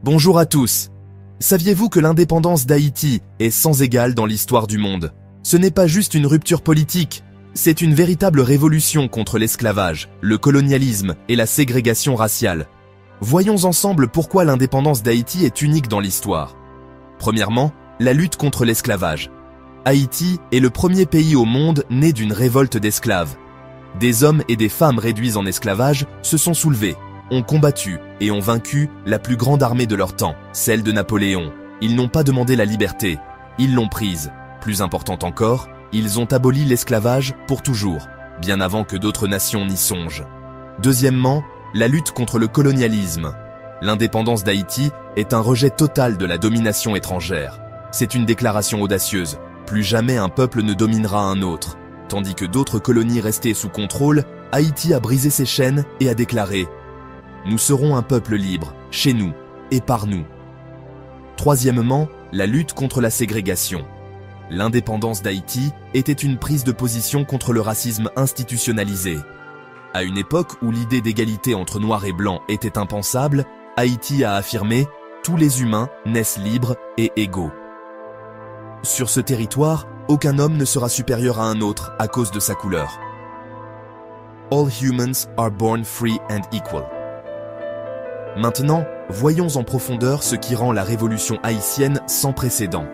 Bonjour à tous. Saviez-vous que l'indépendance d'Haïti est sans égale dans l'histoire du monde? Ce n'est pas juste une rupture politique, c'est une véritable révolution contre l'esclavage, le colonialisme et la ségrégation raciale. Voyons ensemble pourquoi l'indépendance d'Haïti est unique dans l'histoire. Premièrement, la lutte contre l'esclavage. Haïti est le premier pays au monde né d'une révolte d'esclaves. Des hommes et des femmes réduits en esclavage se sont soulevés, ont combattu et ont vaincu la plus grande armée de leur temps, celle de Napoléon. Ils n'ont pas demandé la liberté, ils l'ont prise. Plus important encore, ils ont aboli l'esclavage pour toujours, bien avant que d'autres nations n'y songent. Deuxièmement, la lutte contre le colonialisme. L'indépendance d'Haïti est un rejet total de la domination étrangère. C'est une déclaration audacieuse. Plus jamais un peuple ne dominera un autre. Tandis que d'autres colonies restaient sous contrôle, Haïti a brisé ses chaînes et a déclaré « Nous serons un peuple libre, chez nous et par nous ». Troisièmement, la lutte contre la ségrégation. L'indépendance d'Haïti était une prise de position contre le racisme institutionnalisé. À une époque où l'idée d'égalité entre noirs et blancs était impensable, Haïti a affirmé « Tous les humains naissent libres et égaux ». Sur ce territoire, aucun homme ne sera supérieur à un autre à cause de sa couleur. All humans are born free and equal. Maintenant, voyons en profondeur ce qui rend la révolution haïtienne sans précédent.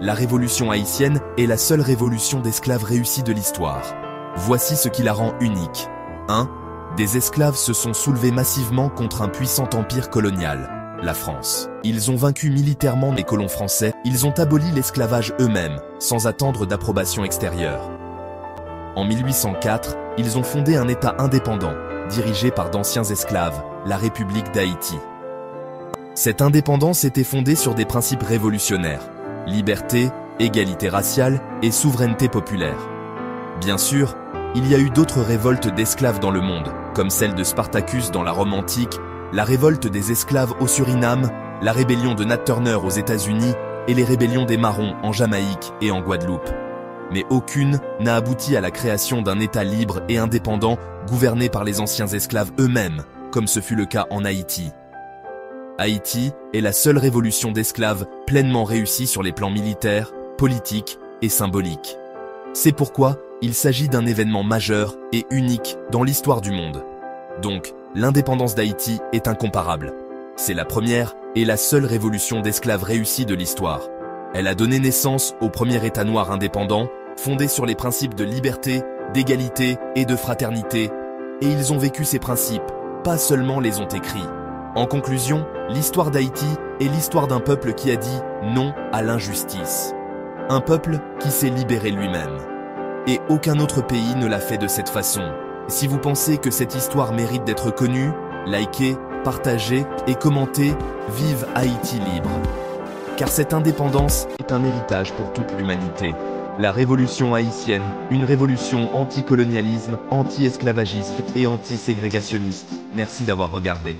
La révolution haïtienne est la seule révolution d'esclaves réussie de l'histoire. Voici ce qui la rend unique. 1. Des esclaves se sont soulevés massivement contre un puissant empire colonial, la France. Ils ont vaincu militairement les colons français, ils ont aboli l'esclavage eux-mêmes, sans attendre d'approbation extérieure. En 1804, ils ont fondé un État indépendant, dirigé par d'anciens esclaves, la République d'Haïti. Cette indépendance était fondée sur des principes révolutionnaires: liberté, égalité raciale et souveraineté populaire. Bien sûr, il y a eu d'autres révoltes d'esclaves dans le monde, comme celle de Spartacus dans la Rome antique, la révolte des esclaves au Suriname, la rébellion de Nat Turner aux États-Unis et les rébellions des Marrons en Jamaïque et en Guadeloupe. Mais aucune n'a abouti à la création d'un État libre et indépendant gouverné par les anciens esclaves eux-mêmes, comme ce fut le cas en Haïti. Haïti est la seule révolution d'esclaves pleinement réussie sur les plans militaires, politiques et symboliques. C'est pourquoi il s'agit d'un événement majeur et unique dans l'histoire du monde. Donc, l'indépendance d'Haïti est incomparable. C'est la première et la seule révolution d'esclaves réussie de l'histoire. Elle a donné naissance au premier État noir indépendant, fondé sur les principes de liberté, d'égalité et de fraternité, et ils ont vécu ces principes, pas seulement les ont écrits. En conclusion, l'histoire d'Haïti est l'histoire d'un peuple qui a dit non à l'injustice. Un peuple qui s'est libéré lui-même. Et aucun autre pays ne l'a fait de cette façon. Si vous pensez que cette histoire mérite d'être connue, likez, partagez et commentez « Vive Haïti libre ». Car cette indépendance est un héritage pour toute l'humanité. La révolution haïtienne, une révolution anti-colonialisme, anti-esclavagiste et anti-ségrégationniste. Merci d'avoir regardé.